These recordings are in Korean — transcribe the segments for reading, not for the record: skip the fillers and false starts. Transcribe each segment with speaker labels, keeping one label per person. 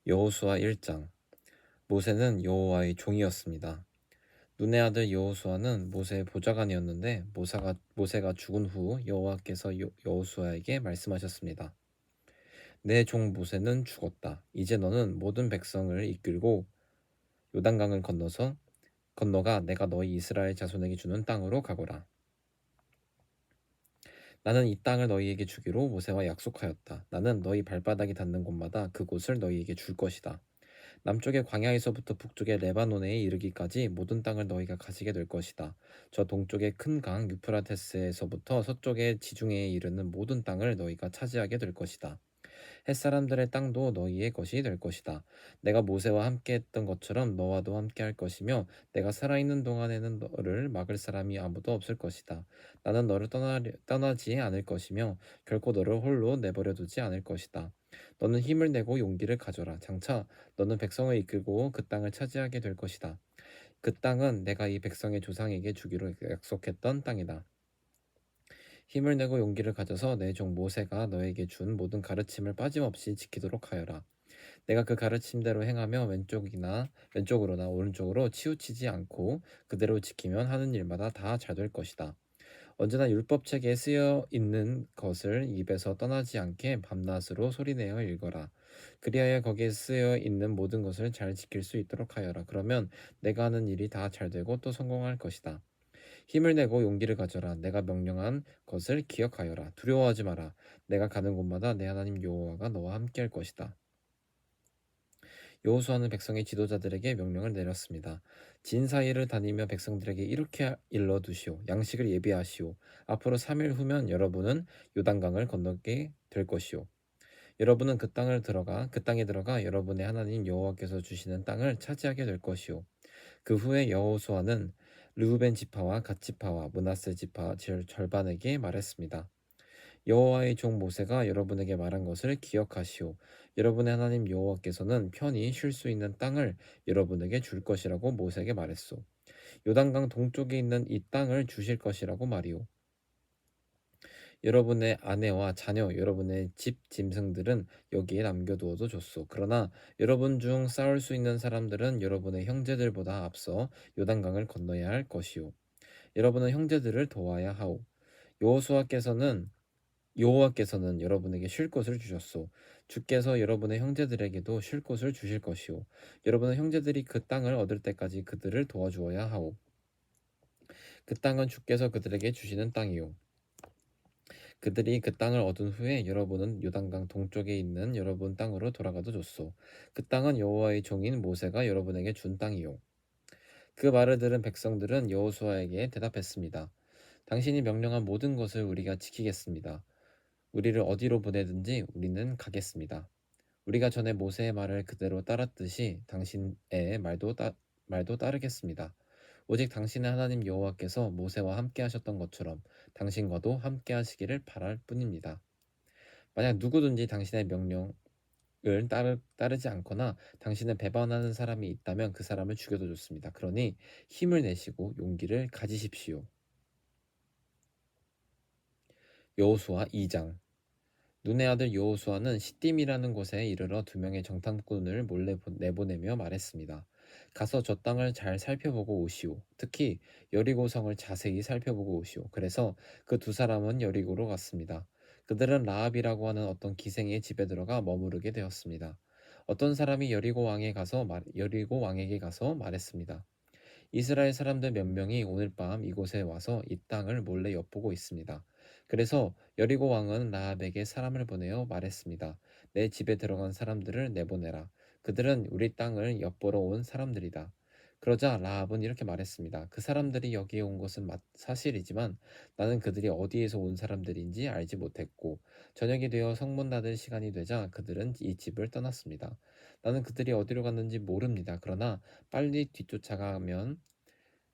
Speaker 1: 여호수아 1장. 모세는 여호와의 종이었습니다. 눈의 아들 여호수아는 모세의 보좌관이었는데 모세가 죽은 후 여호와께서 여호수아에게 말씀하셨습니다. 내 종 모세는 죽었다. 이제 너는 모든 백성을 이끌고 요단강을 건너가 내가 너희 이스라엘 자손에게 주는 땅으로 가거라. 나는 이 땅을 너희에게 주기로 모세와 약속하였다. 나는 너희 발바닥이 닿는 곳마다 그곳을 너희에게 줄 것이다. 남쪽의 광야에서부터 북쪽의 레바논에 이르기까지 모든 땅을 너희가 가지게 될 것이다. 저 동쪽의 큰 강 유프라테스에서부터 서쪽의 지중해에 이르는 모든 땅을 너희가 차지하게 될 것이다. 햇사람들의 땅도 너희의 것이 될 것이다. 내가 모세와 함께 했던 것처럼 너와도 함께 할 것이며 내가 살아있는 동안에는 너를 막을 사람이 아무도 없을 것이다. 나는 너를 떠나지 않을 것이며 결코 너를 홀로 내버려 두지 않을 것이다. 너는 힘을 내고 용기를 가져라. 장차 너는 백성을 이끌고 그 땅을 차지하게 될 것이다. 그 땅은 내가 이 백성의 조상에게 주기로 약속했던 땅이다. 힘을 내고 용기를 가져서 내 종 모세가 너에게 준 모든 가르침을 빠짐없이 지키도록 하여라. 내가 그 가르침대로 행하며 왼쪽으로나 오른쪽으로 치우치지 않고 그대로 지키면 하는 일마다 다 잘 될 것이다. 언제나 율법책에 쓰여 있는 것을 입에서 떠나지 않게 밤낮으로 소리내어 읽어라. 그리하여 거기에 쓰여 있는 모든 것을 잘 지킬 수 있도록 하여라. 그러면 내가 하는 일이 다 잘 되고 또 성공할 것이다. 힘을 내고 용기를 가져라. 내가 명령한 것을 기억하여라. 두려워하지 마라. 내가 가는 곳마다 내 하나님 여호와가 너와 함께할 것이다. 여호수아는 백성의 지도자들에게 명령을 내렸습니다. 진 사이를 다니며 백성들에게 이렇게 일러두시오. 양식을 예비하시오. 앞으로 3일 후면 여러분은 요단강을 건너게 될 것이오. 여러분은 그 땅에 들어가 여러분의 하나님 여호와께서 주시는 땅을 차지하게 될 것이오. 그 후에 여호수아는 르우벤 지파와 갓 지파와 므낫세 지파 절반에게 말했습니다. 여호와의 종 모세가 여러분에게 말한 것을 기억하시오. 여러분의 하나님 여호와께서는 편히 쉴 수 있는 땅을 여러분에게 줄 것이라고 모세에게 말했소. 요단강 동쪽에 있는 이 땅을 주실 것이라고 말이오. 여러분의 아내와 자녀, 여러분의 집 짐승들은 여기에 남겨두어도 좋소. 그러나 여러분 중 싸울 수 있는 사람들은 여러분의 형제들보다 앞서 요단강을 건너야 할 것이오. 여러분은 형제들을 도와야 하오. 여호수아께서는 여호와께서는 여러분에게 쉴 곳을 주셨소. 주께서 여러분의 형제들에게도 쉴 곳을 주실 것이오. 여러분의 형제들이 그 땅을 얻을 때까지 그들을 도와주어야 하오. 그 땅은 주께서 그들에게 주시는 땅이오. 그들이 그 땅을 얻은 후에 여러분은 요단강 동쪽에 있는 여러분 땅으로 돌아가도 좋소. 그 땅은 여호와의 종인 모세가 여러분에게 준 땅이요. 그 말을 들은 백성들은 여호수아에게 대답했습니다. 당신이 명령한 모든 것을 우리가 지키겠습니다. 우리를 어디로 보내든지 우리는 가겠습니다. 우리가 전에 모세의 말을 그대로 따랐듯이 당신의 말도 따르겠습니다. 오직 당신의 하나님 여호와께서 모세와 함께 하셨던 것처럼 당신과도 함께 하시기를 바랄 뿐입니다. 만약 누구든지 당신의 명령을 따르지 않거나 당신을 배반하는 사람이 있다면 그 사람을 죽여도 좋습니다. 그러니 힘을 내시고 용기를 가지십시오. 여호수아 2장. 눈의 아들 여호수아는 시딤이라는 곳에 이르러 2명의 정탐꾼을 몰래 내보내며 말했습니다. 가서 저 땅을 잘 살펴보고 오시오. 특히 여리고성을 자세히 살펴보고 오시오. 그래서 그 2사람은 여리고로 갔습니다. 그들은 라합이라고 하는 어떤 기생의 집에 들어가 머무르게 되었습니다. 어떤 사람이 여리고 왕에게 가서 말했습니다. 이스라엘 사람들 몇 명이 오늘 밤 이곳에 와서 이 땅을 몰래 엿보고 있습니다. 그래서 여리고 왕은 라합에게 사람을 보내어 말했습니다. 내 집에 들어간 사람들을 내보내라. 그들은 우리 땅을 엿보러 온 사람들이다. 그러자 라합은 이렇게 말했습니다. 그 사람들이 여기에 온 것은 사실이지만 나는 그들이 어디에서 온 사람들인지 알지 못했고 저녁이 되어 성문 닫을 시간이 되자 그들은 이 집을 떠났습니다. 나는 그들이 어디로 갔는지 모릅니다. 그러나 빨리 뒤쫓아가면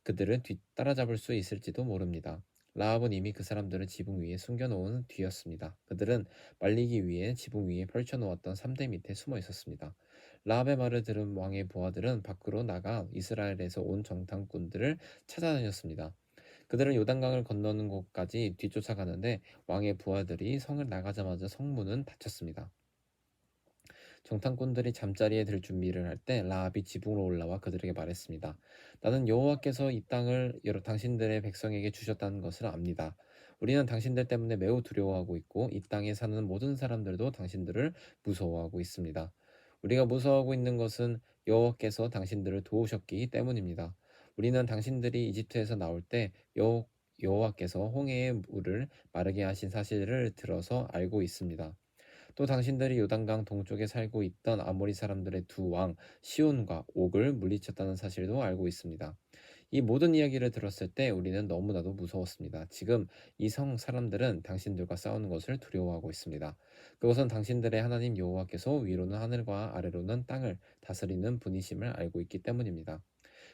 Speaker 1: 그들을 따라잡을 수 있을지도 모릅니다. 라합은 이미 그 사람들을 지붕 위에 숨겨놓은 뒤였습니다. 그들은 말리기 위해 지붕 위에 펼쳐놓았던 삼대 밑에 숨어 있었습니다. 라합의 말을 들은 왕의 부하들은 밖으로 나가 이스라엘에서 온 정탐꾼들을 찾아다녔습니다. 그들은 요단강을 건너는 곳까지 뒤쫓아가는데 왕의 부하들이 성을 나가자마자 성문은 닫혔습니다. 정탐꾼들이 잠자리에 들 준비를 할 때 라합이 지붕으로 올라와 그들에게 말했습니다. 나는 여호와께서 이 땅을 여러 당신들의 백성에게 주셨다는 것을 압니다. 우리는 당신들 때문에 매우 두려워하고 있고 이 땅에 사는 모든 사람들도 당신들을 무서워하고 있습니다. 우리가 무서워하고 있는 것은 여호와께서 당신들을 도우셨기 때문입니다. 우리는 당신들이 이집트에서 나올 때 여호와께서 홍해의 물을 마르게 하신 사실을 들어서 알고 있습니다. 또 당신들이 요단강 동쪽에 살고 있던 아모리 사람들의 두 왕 시온과 옥을 물리쳤다는 사실도 알고 있습니다. 이 모든 이야기를 들었을 때 우리는 너무나도 무서웠습니다. 지금 이 성 사람들은 당신들과 싸우는 것을 두려워하고 있습니다. 그것은 당신들의 하나님 여호와께서 위로는 하늘과 아래로는 땅을 다스리는 분이심을 알고 있기 때문입니다.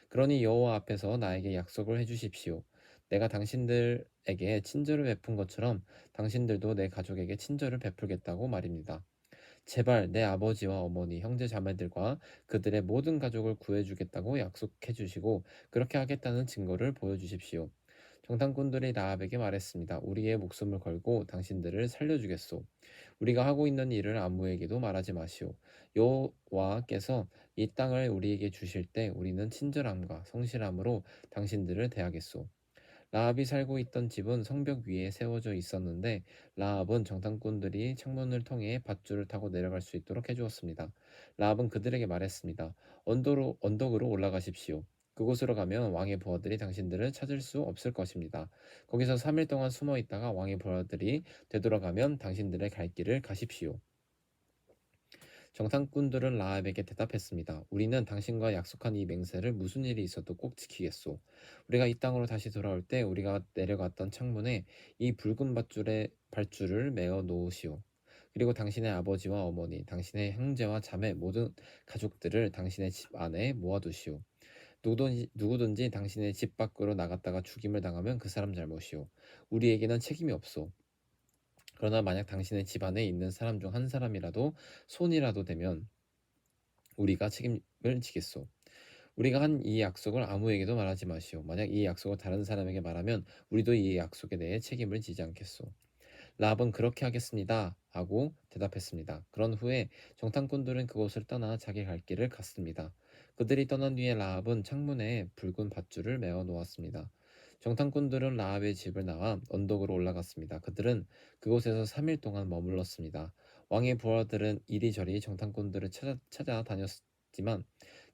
Speaker 1: 그러니 여호와 앞에서 나에게 약속을 해 주십시오. 내가 당신들에게 친절을 베푼 것처럼 당신들도 내 가족에게 친절을 베풀겠다고 말입니다. 제발 내 아버지와 어머니, 형제 자매들과 그들의 모든 가족을 구해주겠다고 약속해 주시고 그렇게 하겠다는 증거를 보여주십시오. 정탐꾼들이 라합에게 말했습니다. 우리의 목숨을 걸고 당신들을 살려주겠소. 우리가 하고 있는 일을 아무에게도 말하지 마시오. 여호와께서 이 땅을 우리에게 주실 때 우리는 친절함과 성실함으로 당신들을 대하겠소. 라합이 살고 있던 집은 성벽 위에 세워져 있었는데 라합은 정탐꾼들이 창문을 통해 밧줄을 타고 내려갈 수 있도록 해주었습니다. 라합은 그들에게 말했습니다. 언덕으로 올라가십시오. 그곳으로 가면 왕의 부하들이 당신들을 찾을 수 없을 것입니다. 거기서 3일 동안 숨어 있다가 왕의 부하들이 되돌아가면 당신들의 갈 길을 가십시오. 정탐꾼들은 라합에게 대답했습니다. 우리는 당신과 약속한 이 맹세를 무슨 일이 있어도 꼭 지키겠소. 우리가 이 땅으로 다시 돌아올 때 우리가 내려갔던 창문에 이 붉은 발줄을 메어 놓으시오. 그리고 당신의 아버지와 어머니, 당신의 형제와 자매 모든 가족들을 당신의 집 안에 모아두시오. 누구든지 당신의 집 밖으로 나갔다가 죽임을 당하면 그 사람 잘못이오. 우리에게는 책임이 없소. 그러나 만약 당신의 집 안에 있는 사람 중 한 사람이라도 손이라도 되면 우리가 책임을 지겠소. 우리가 한 이 약속을 아무에게도 말하지 마시오. 만약 이 약속을 다른 사람에게 말하면 우리도 이 약속에 대해 책임을 지지 않겠소. 라합은 그렇게 하겠습니다. 하고 대답했습니다. 그런 후에 정탐꾼들은 그곳을 떠나 자기 갈 길을 갔습니다. 그들이 떠난 뒤에 라합은 창문에 붉은 밧줄을 메어 놓았습니다. 정탐꾼들은 라합의 집을 나와 언덕으로 올라갔습니다. 그들은 그곳에서 3일 동안 머물렀습니다. 왕의 부하들은 이리저리 정탐꾼들을 찾아다녔지만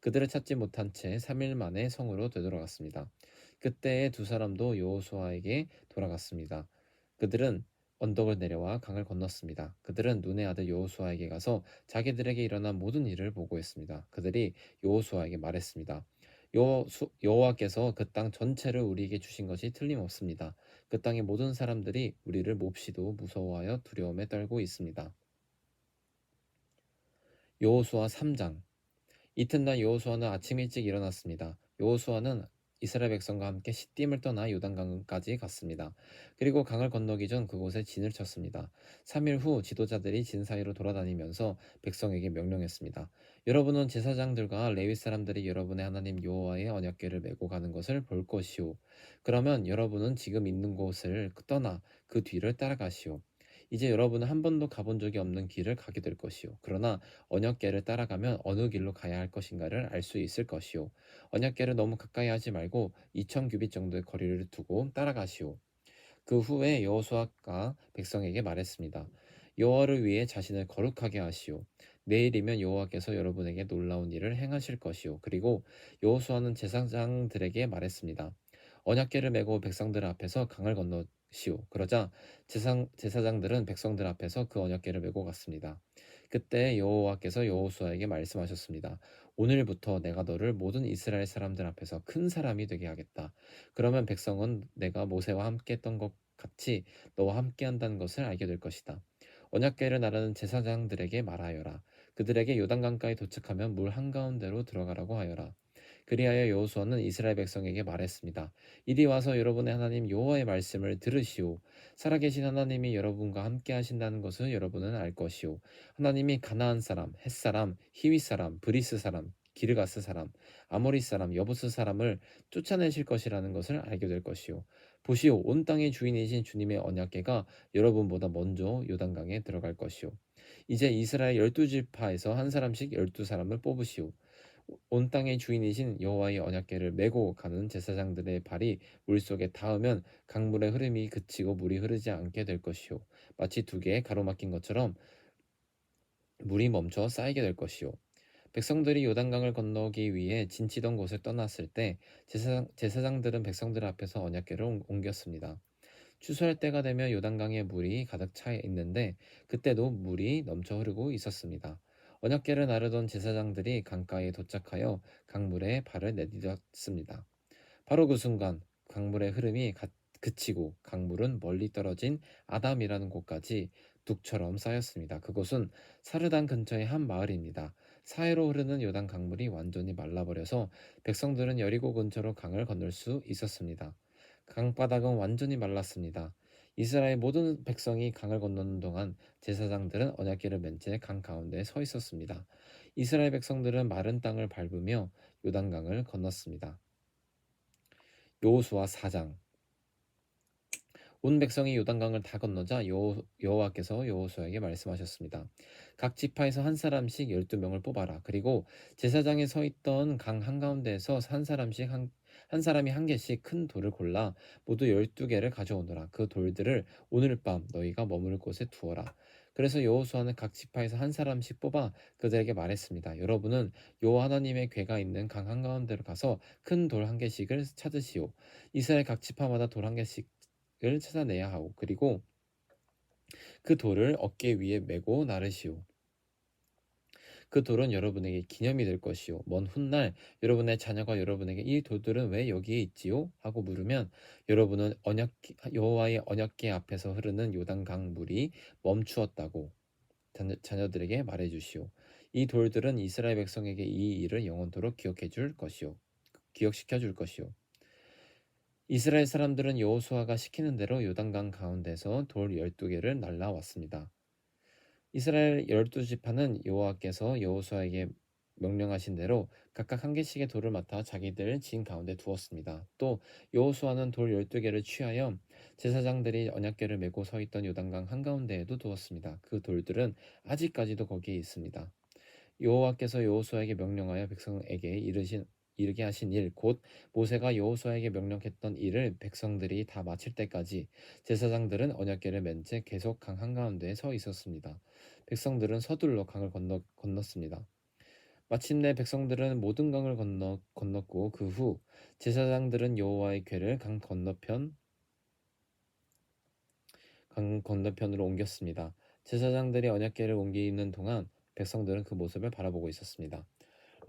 Speaker 1: 그들을 찾지 못한 채 3일 만에 성으로 되돌아갔습니다. 그때의 두 사람도 여호수아에게 돌아갔습니다. 그들은 언덕을 내려와 강을 건넜습니다. 그들은 눈의 아들 여호수아에게 가서 자기들에게 일어난 모든 일을 보고했습니다. 그들이 여호수아에게 말했습니다. 여호와께서 그 땅 전체를 우리에게 주신 것이 틀림없습니다. 그 땅의 모든 사람들이 우리를 몹시도 무서워하여 두려움에 떨고 있습니다. 여호수아 3장. 이튿날 여호수아는 아침 일찍 일어났습니다. 여호수아는 이스라엘 백성과 함께 시딤을 떠나 요단강까지 갔습니다. 그리고 강을 건너기 전 그곳에 진을 쳤습니다. 3일 후 지도자들이 진 사이로 돌아다니면서 백성에게 명령했습니다. 여러분은 제사장들과 레위 사람들이 여러분의 하나님 여호와의 언약궤를 메고 가는 것을 볼 것이오. 그러면 여러분은 지금 있는 곳을 떠나 그 뒤를 따라가시오. 이제 여러분은 한 번도 가본 적이 없는 길을 가게 될 것이오. 그러나 언약궤를 따라가면 어느 길로 가야 할 것인가를 알 수 있을 것이오. 언약궤를 너무 가까이 하지 말고 2000규빗 정도의 거리를 두고 따라가시오. 그 후에 여호수아가 백성에게 말했습니다. 여호와를 위해 자신을 거룩하게 하시오. 내일이면 여호와께서 여러분에게 놀라운 일을 행하실 것이오. 그리고 여호수아는 제사장들에게 말했습니다. 언약궤를 메고 백성들 앞에서 강을 건너시오. 그러자 제사장들은 백성들 앞에서 그 언약궤를 메고 갔습니다. 그때 여호와께서 여호수아에게 말씀하셨습니다. 오늘부터 내가 너를 모든 이스라엘 사람들 앞에서 큰 사람이 되게 하겠다. 그러면 백성은 내가 모세와 함께 했던 것 같이 너와 함께 한다는 것을 알게 될 것이다. 언약궤를 나르는 제사장들에게 말하여라. 그들에게 요단강가에 도착하면 물 한가운데로 들어가라고 하여라. 그리하여 여호수아는 이스라엘 백성에게 말했습니다. 이리 와서 여러분의 하나님 여호와의 말씀을 들으시오. 살아계신 하나님이 여러분과 함께 하신다는 것을 여러분은 알 것이오. 하나님이 가나안 사람, 헷 사람, 히위 사람, 브리스 사람, 기르가스 사람, 아모리 사람, 여부스 사람을 쫓아내실 것이라는 것을 알게 될 것이오. 보시오, 온 땅의 주인이신 주님의 언약궤가 여러분보다 먼저 요단강에 들어갈 것이오. 이제 이스라엘 12지파에서 한 사람씩 12사람을 뽑으시오. 온 땅의 주인이신 여호와의 언약궤를 메고 가는 제사장들의 발이 물속에 닿으면 강물의 흐름이 그치고 물이 흐르지 않게 될 것이요. 마치 두 개의 가로막힌 것처럼 물이 멈춰 쌓이게 될 것이요. 백성들이 요단강을 건너기 위해 진치던 곳을 떠났을 때 제사장들은 백성들 앞에서 언약궤를 옮겼습니다. 추수할 때가 되면 요단강에 물이 가득 차 있는데 그때도 물이 넘쳐 흐르고 있었습니다. 언약궤를 나르던 제사장들이 강가에 도착하여 강물에 발을 내디뎠습니다. 바로 그 순간 강물의 흐름이 그치고 강물은 멀리 떨어진 아담이라는 곳까지 둑처럼 쌓였습니다. 그곳은 사르단 근처의 한 마을입니다. 사해로 흐르는 요단 강물이 완전히 말라버려서 백성들은 여리고 근처로 강을 건널 수 있었습니다. 강바닥은 완전히 말랐습니다. 이스라엘 모든 백성이 강을 건너는 동안 제사장들은 언약궤를 맨 채 강 가운데에 서 있었습니다. 이스라엘 백성들은 마른 땅을 밟으며 요단강을 건넜습니다. 여호수아 4장. 온 백성이 요단강을 다 건너자 여호와께서 여호수아에게 말씀하셨습니다. 각 지파에서 한 사람씩 12명을 뽑아라. 그리고 제사장에 서 있던 강 한가운데에서 한 사람이 한 개씩 큰 돌을 골라 모두 12개를 가져오너라. 그 돌들을 오늘 밤 너희가 머무를 곳에 두어라. 그래서 여호수아는 각 지파에서 한 사람씩 뽑아 그들에게 말했습니다. 여러분은 여호와 하나님의 궤가 있는 강 한가운데로 가서 큰 돌 한 개씩을 찾으시오. 이스라엘 각 지파마다 돌 한 개씩 을 찾아내야 하고 그리고 그 돌을 어깨 위에 메고 나르시오. 그 돌은 여러분에게 기념이 될 것이요. 먼 훗날 여러분의 자녀가 여러분에게 이 돌들은 왜 여기에 있지요? 하고 물으면 여러분은 여호와의 언약궤 앞에서 흐르는 요단강 물이 멈추었다고 자녀들에게 말해 주시오. 이 돌들은 이스라엘 백성에게 이 일을 영원토록 기억시켜 줄 것이요. 이스라엘 사람들은 여호수아가 시키는 대로 요단강 가운데서 돌 12개를 날라왔습니다. 이스라엘 12지파는 여호와께서 여호수아에게 명령하신 대로 각각 한 개씩의 돌을 맡아 자기들 진 가운데 두었습니다. 또 여호수아는 돌 12개를 취하여 제사장들이 언약궤를 메고 서 있던 요단강 한가운데에도 두었습니다. 그 돌들은 아직까지도 거기에 있습니다. 여호와께서 여호수아에게 명령하여 백성에게 이르게 하신 일, 곧 모세가 여호수아에게 명령했던 일을 백성들이 다 마칠 때까지 제사장들은 언약궤를 맨 채 계속 강 한가운데에 서 있었습니다. 백성들은 서둘러 강을 건넜습니다. 마침내 백성들은 모든 강을 건넜고 그 후 제사장들은 여호와의 궤를 강 건너편으로 옮겼습니다. 제사장들이 언약궤를 옮기는 동안 백성들은 그 모습을 바라보고 있었습니다.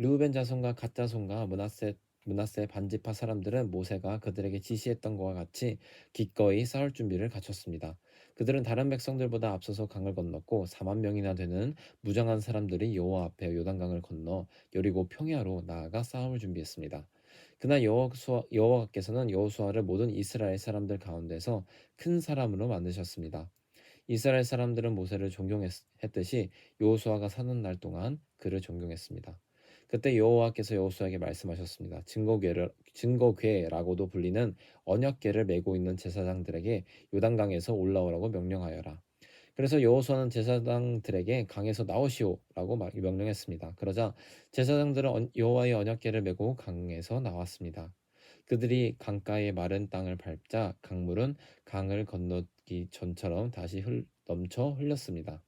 Speaker 1: 르우벤 자손과 갓 자손과 므낫세 반지파 사람들은 모세가 그들에게 지시했던 것과 같이 기꺼이 싸울 준비를 갖췄습니다. 그들은 다른 백성들보다 앞서서 강을 건넜고 4만 명이나 되는 무장한 사람들이 여호와 앞에 요단강을 건너 여리고 평야로 나아가 싸움을 준비했습니다. 그날 여호와께서는 여호수아를 모든 이스라엘 사람들 가운데서 큰 사람으로 만드셨습니다. 이스라엘 사람들은 모세를 존경했듯이 여호수아가 사는 날 동안 그를 존경했습니다. 그때 여호와께서 여호수아에게 말씀하셨습니다. 증거궤라고도 불리는 언약궤를 메고 있는 제사장들에게 요단강에서 올라오라고 명령하여라. 그래서 여호수아는 제사장들에게 강에서 나오시오라고 명령했습니다. 그러자 제사장들은 여호와의 언약궤를 메고 강에서 나왔습니다. 그들이 강가의 마른 땅을 밟자 강물은 강을 건너기 전처럼 다시 넘쳐 흘렸습니다.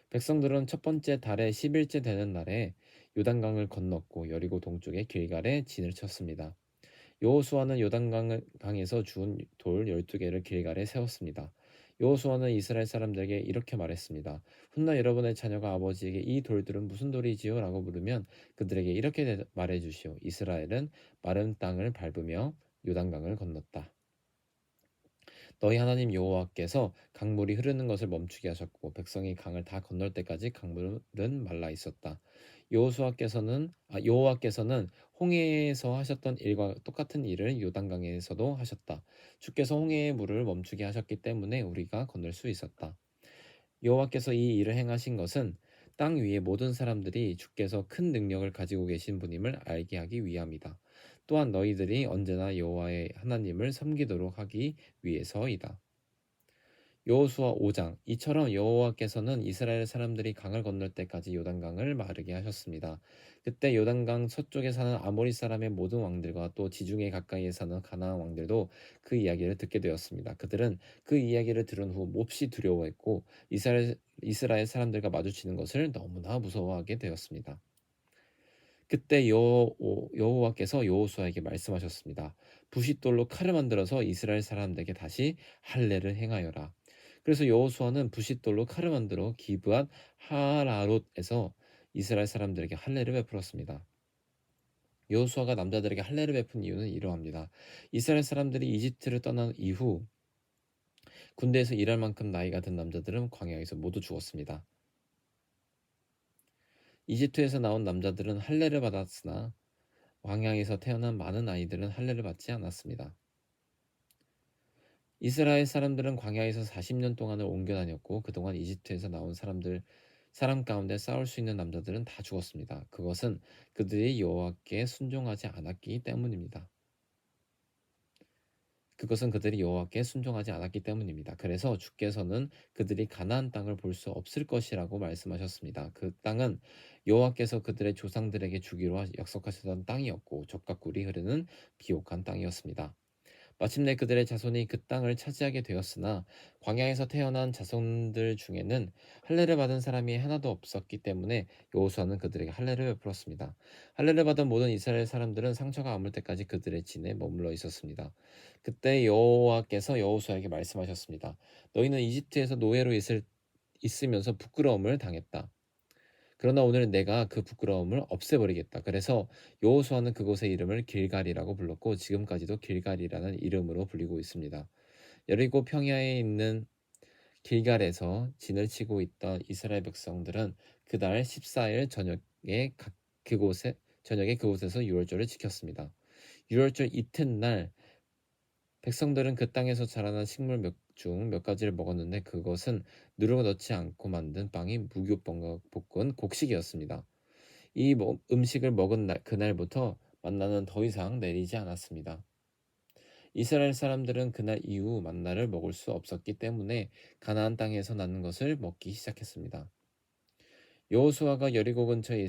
Speaker 1: 백성들은 첫 번째 달의 10일째 되는 날에 요단강을 건넜고 여리고 동쪽의 길갈에 진을 쳤습니다. 여호수아는 요단강에서 주운 돌 12개를 길갈에 세웠습니다. 여호수아는 이스라엘 사람들에게 이렇게 말했습니다. 훗날 여러분의 자녀가 아버지에게 이 돌들은 무슨 돌이지요? 라고 물으면 그들에게 이렇게 말해 주시오. 이스라엘은 마른 땅을 밟으며 요단강을 건넜다. 너희 하나님 여호와께서 강물이 흐르는 것을 멈추게 하셨고 백성이 강을 다 건널 때까지 강물은 말라 있었다. 여호와께서는 홍해에서 하셨던 일과 똑같은 일을 요단강에서도 하셨다. 주께서 홍해의 물을 멈추게 하셨기 때문에 우리가 건널 수 있었다. 여호와께서 이 일을 행하신 것은 땅 위의 모든 사람들이 주께서 큰 능력을 가지고 계신 분임을 알게 하기 위함이다. 또한 너희들이 언제나 여호와의 하나님을 섬기도록 하기 위해서이다. 여호수아 5장. 이처럼 여호와께서는 이스라엘 사람들이 강을 건널 때까지 요단강을 마르게 하셨습니다. 그때 요단강 서쪽에 사는 아모리 사람의 모든 왕들과 또 지중해 가까이에 사는 가나안 왕들도 그 이야기를 듣게 되었습니다. 그들은 그 이야기를 들은 후 몹시 두려워했고 이스라엘 사람들과 마주치는 것을 너무나 무서워하게 되었습니다. 그때 여호와께서 여호수아에게 말씀하셨습니다. 부싯돌로 칼을 만들어서 이스라엘 사람들에게 다시 할례를 행하여라. 그래서 여호수아는 부싯돌로 칼을 만들어 기브앗 하라롯에서 이스라엘 사람들에게 할례를 베풀었습니다. 여호수아가 남자들에게 할례를 베푼 이유는 이러합니다. 이스라엘 사람들이 이집트를 떠난 이후 군대에서 일할 만큼 나이가 든 남자들은 광야에서 모두 죽었습니다. 이집트에서 나온 남자들은 할례를 받았으나 광야에서 태어난 많은 아이들은 할례를 받지 않았습니다. 이스라엘 사람들은 광야에서 40년 동안을 옮겨 다녔고 그동안 이집트에서 나온 사람 가운데 싸울 수 있는 남자들은 다 죽었습니다. 그것은 그들이 여호와께 순종하지 않았기 때문입니다. 그래서 주께서는 그들이 가나안 땅을 볼 수 없을 것이라고 말씀하셨습니다. 그 땅은 여호와께서 그들의 조상들에게 주기로 약속하셨던 땅이었고 젖과 꿀이 흐르는 비옥한 땅이었습니다. 마침내 그들의 자손이 그 땅을 차지하게 되었으나 광야에서 태어난 자손들 중에는 할례를 받은 사람이 하나도 없었기 때문에 여호수아는 그들에게 할례를 베풀었습니다. 할례를 받은 모든 이스라엘 사람들은 상처가 아물 때까지 그들의 진에 머물러 있었습니다. 그때 여호와께서 여호수아에게 말씀하셨습니다. 너희는 이집트에서 노예로 있으면서 부끄러움을 당했다. 그러나 오늘 내가 그 부끄러움을 없애버리겠다. 그래서 여호수아는 그곳의 이름을 길갈이라고 불렀고 지금까지도 길갈이라는 이름으로 불리고 있습니다. 여리고 평야에 있는 길갈에서 진을 치고 있던 이스라엘 백성들은 그달 14일 저녁에 그곳에서 유월절을 지켰습니다. 유월절 이튿날 백성들은 그 땅에서 자라난 식물 중 몇 가지를 먹었는데 그것은 누르고 넣지 않고 만든 빵이 무교병과 볶은 곡식이었습니다. 음식을 먹은 그날부터 만나는 더 이상 내리지 않았습니다. 이스라엘 사람들은 그날 이후 만나를 먹을 수 없었기 때문에 가나안 땅에서 나는 것을 먹기 시작했습니다. 여호수아가 여리고 근처에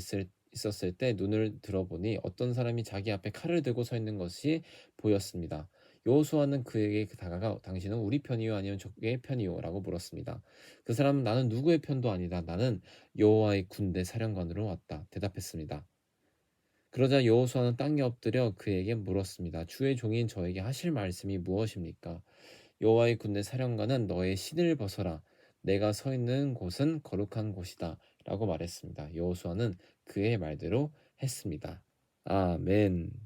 Speaker 1: 있었을 때 눈을 들어보니 어떤 사람이 자기 앞에 칼을 들고 서 있는 것이 보였습니다. 여호수아는 그에게 다가가 당신은 우리 편이요 아니면 적의 편이요? 라고 물었습니다. 그 사람은 나는 누구의 편도 아니다. 나는 여호와의 군대 사령관으로 왔다. 대답했습니다. 그러자 여호수아는 땅에 엎드려 그에게 물었습니다. 주의 종인 저에게 하실 말씀이 무엇입니까? 여호와의 군대 사령관은 너의 신을 벗어라. 내가 서 있는 곳은 거룩한 곳이다. 라고 말했습니다. 여호수아는 그의 말대로 했습니다. 아멘.